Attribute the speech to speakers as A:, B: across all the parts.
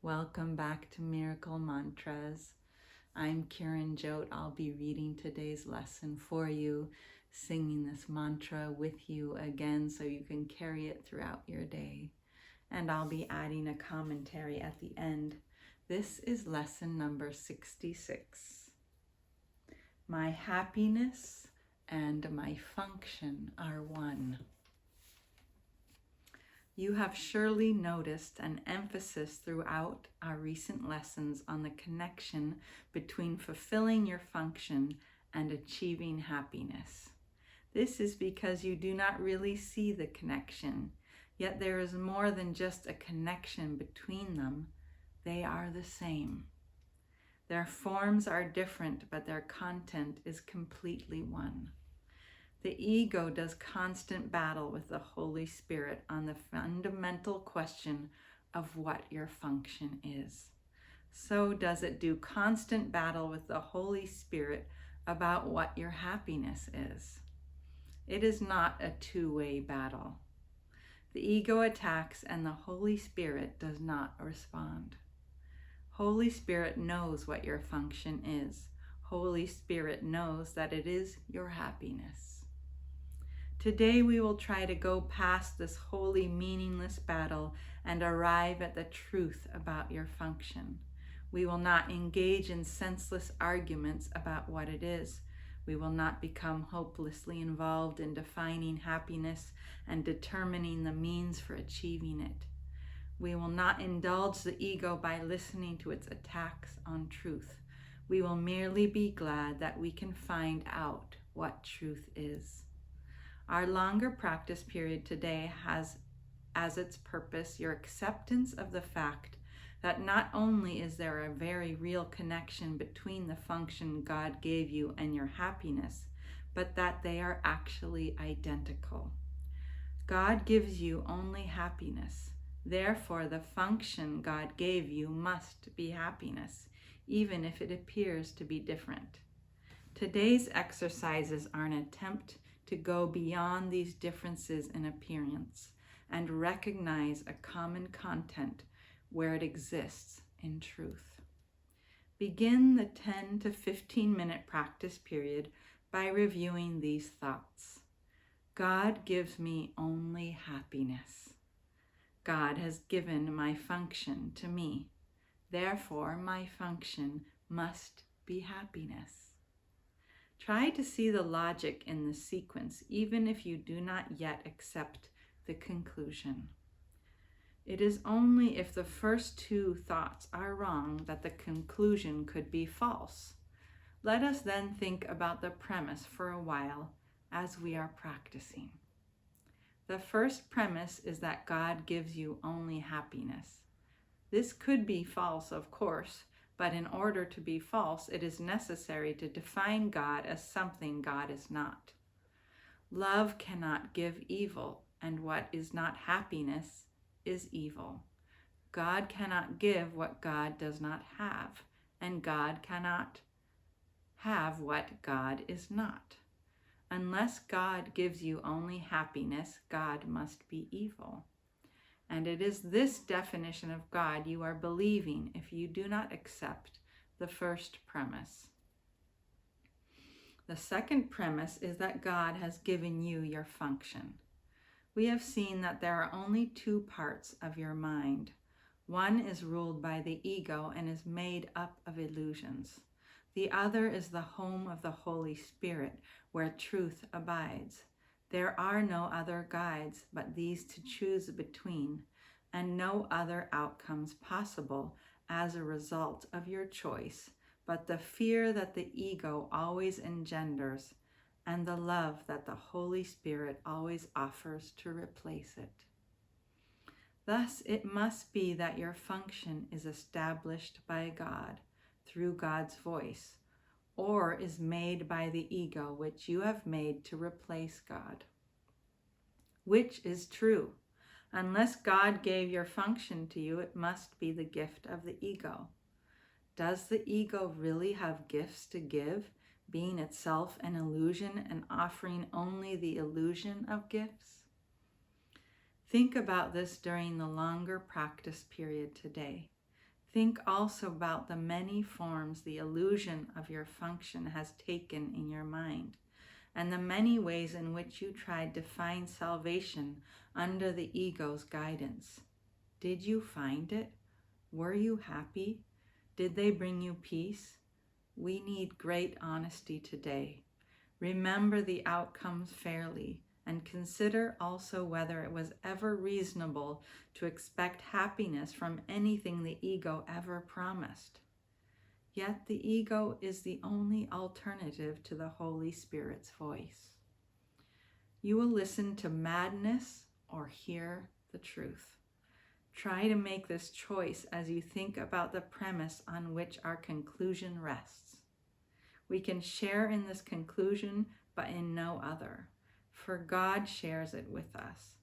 A: Welcome back to Miracle Mantras. I'm Kiran Jot. I'll be reading today's lesson for you, singing this mantra with you again so you can carry it throughout your day. And I'll be adding a commentary at the end. This is lesson number 66. My happiness and my function are one. You have surely noticed an emphasis throughout our recent lessons on the connection between fulfilling your function and achieving happiness. This is because you do not really see the connection, yet there is more than just a connection between them. They are the same. Their forms are different, but their content is completely one. The ego does constant battle with the Holy Spirit on the fundamental question of what your function is. So does it do constant battle with the Holy Spirit about what your happiness is. It is not a two-way battle. The ego attacks and the Holy Spirit does not respond. Holy Spirit knows what your function is. Holy Spirit knows that it is your happiness. Today we will try to go past this wholly meaningless battle and arrive at the truth about your function. We will not engage in senseless arguments about what it is. We will not become hopelessly involved in defining happiness and determining the means for achieving it. We will not indulge the ego by listening to its attacks on truth. We will merely be glad that we can find out what truth is. Our longer practice period today has as its purpose your acceptance of the fact that not only is there a very real connection between the function God gave you and your happiness, but that they are actually identical. God gives you only happiness. Therefore, the function God gave you must be happiness, even if it appears to be different. Today's exercises are an attempt to go beyond these differences in appearance and recognize a common content where it exists in truth. Begin the 10 to 15 minute practice period by reviewing these thoughts. God gives me only happiness. God has given my function to me. Therefore, my function must be happiness. Try to see the logic in the sequence, even if you do not yet accept the conclusion. It is only if the first two thoughts are wrong that the conclusion could be false. Let us then think about the premise for a while as we are practicing. The first premise is that God gives you only happiness. This could be false, of course, but in order to be false, it is necessary to define God as something God is not. Love cannot give evil, and what is not happiness is evil. God cannot give what God does not have, and God cannot have what God is not. Unless God gives you only happiness, God must be evil. And it is this definition of God you are believing if you do not accept the first premise. The second premise is that God has given you your function. We have seen that there are only two parts of your mind. One is ruled by the ego and is made up of illusions. The other is the home of the Holy Spirit, where truth abides. There are no other guides but these to choose between, and no other outcomes possible as a result of your choice, but the fear that the ego always engenders and the love that the Holy Spirit always offers to replace it. Thus, it must be that your function is established by God through God's voice, or is made by the ego, which you have made to replace God. Which is true? Unless God gave your function to you, it must be the gift of the ego. Does the ego really have gifts to give, being itself an illusion and offering only the illusion of gifts? Think about this during the longer practice period today. Think also about the many forms the illusion of your function has taken in your mind, and the many ways in which you tried to find salvation under the ego's guidance. Did you find it? Were you happy? Did they bring you peace? We need great honesty today. Remember the outcomes fairly, and consider also whether it was ever reasonable to expect happiness from anything the ego ever promised. Yet the ego is the only alternative to the Holy Spirit's voice. You will listen to madness or hear the truth. Try to make this choice as you think about the premise on which our conclusion rests. We can share in this conclusion, but in no other, for God shares it with us.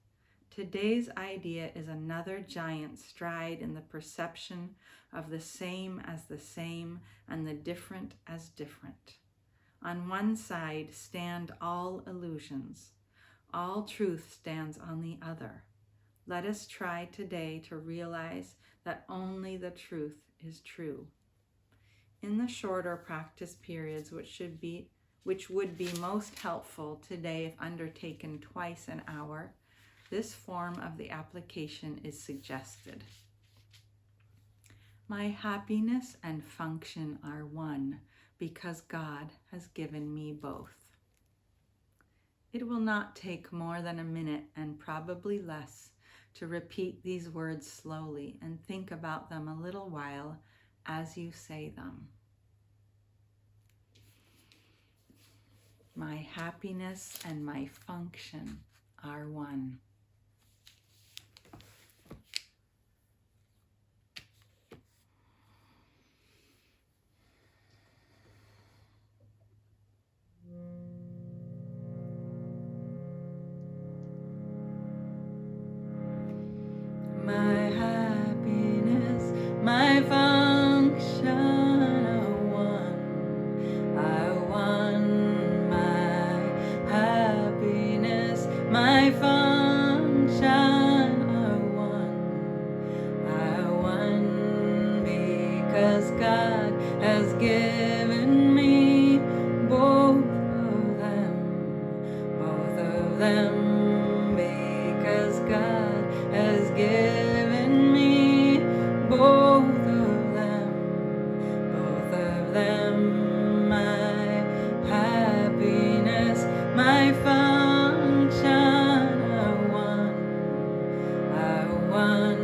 A: Today's idea is another giant stride in the perception of the same as the same and the different as different. On one side stand all illusions. All truth stands on the other. Let us try today to realize that only the truth is true. In the shorter practice periods, which would be most helpful today if undertaken twice an hour, this form of the application is suggested. My happiness and function are one because God has given me both. It will not take more than a minute and probably less to repeat these words slowly and think about them a little while as you say them. My happiness and my function are one. My happiness, my function are one. I want my happiness, my function are one. I want because God has given me both of them, because God has given me both of them, my happiness, my function are one. I want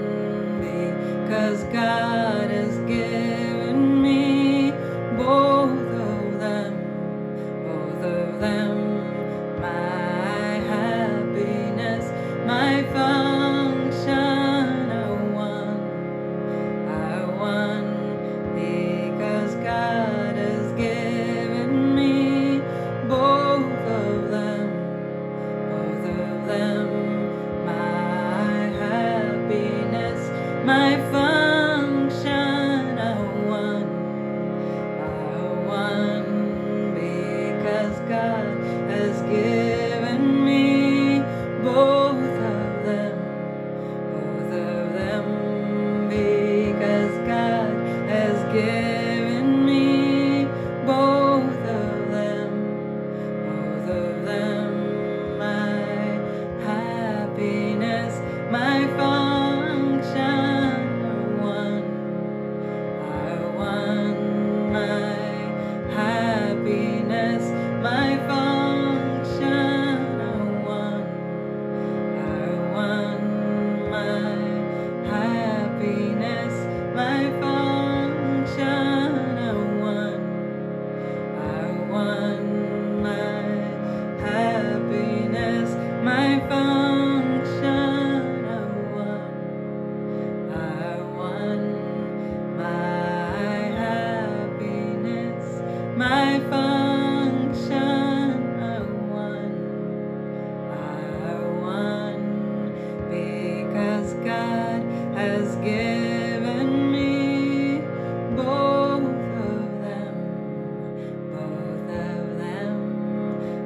A: because God has given me both of them, my happiness, my function are one. I want because God has given me both of them, my happiness, my function are one. I want because God has given me both of them, because God has given me both of them, my happiness, my function are one. I want my happiness, my function are one. I want my happiness, my function are one. I want my happiness, my function are one. I want my happiness, my function are one. I want because God has given me both of them,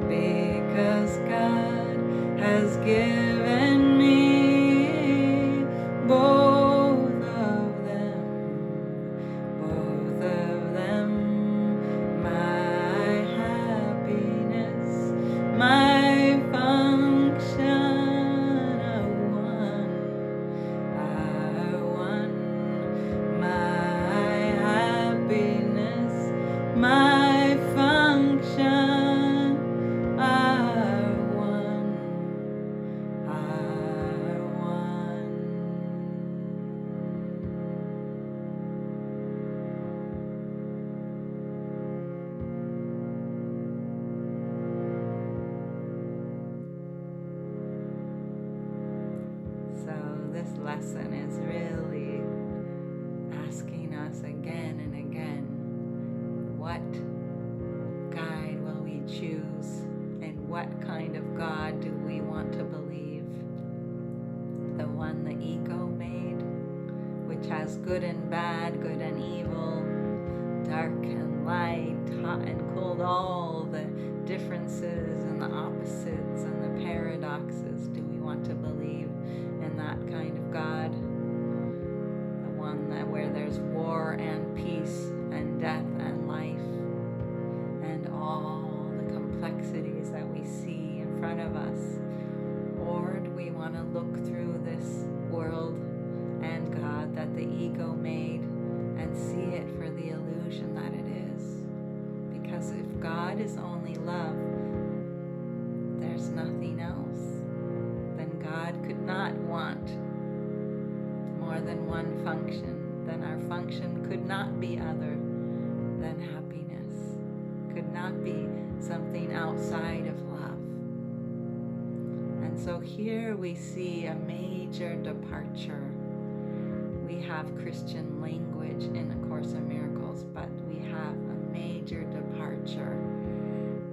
A: because God has given me both of them, has good and bad, good and evil, dark and light, hot and cold, all the differences and the opposites and the paradoxes. Do we want to believe in that kind of God? The one that where there's war and peace and death and life and all the complexities that we see in front of us? Or do we want to look through this world and God that the ego made and see it for the illusion that it is? Because if God is only love, there's nothing else. Then God could not want more than one function. Then our function could not be other than happiness, could not be something outside of love. And so here we see a major departure. We have Christian language in A Course in Miracles, but we have a major departure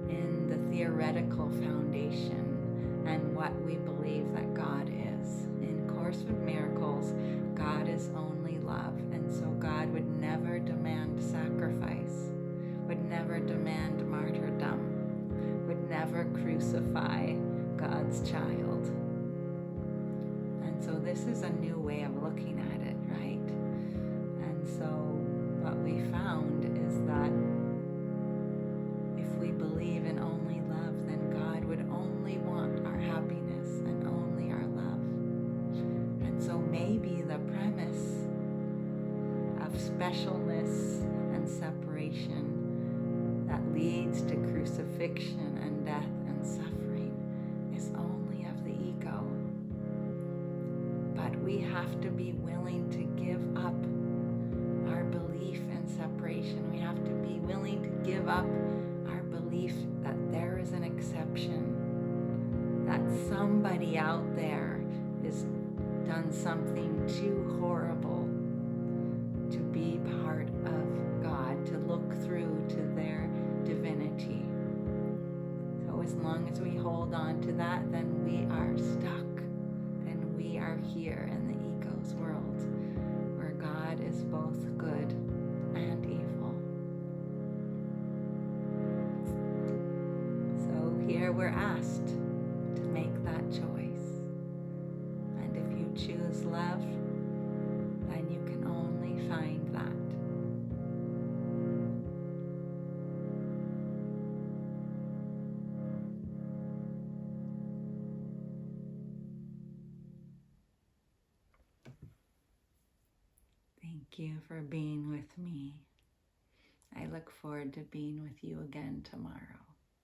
A: in the theoretical foundation and what we believe that God is. In Course in Miracles, God is only love, and so God would never demand sacrifice, would never demand martyrdom, would never crucify God's child. And so this is a new way of looking at it, right? And so what we found is that if we believe in only love, then God would only want our happiness and only our love. And so maybe the premise of specialness and separation that leads to crucifixion and death and suffering is only of the ego. But we have to be willing to give up our belief in separation. We have to be willing to give up our belief that there is an exception, that somebody out there has done something too horrible to be part of God, to look through to their divinity. So as long as we hold on to that, then we are stuck. Then we are here in the ego's world, where God is both good and evil. So here we're asked to make that choice. And if you choose love, then you can only find that. Thank you for being with me. I look forward to being with you again tomorrow.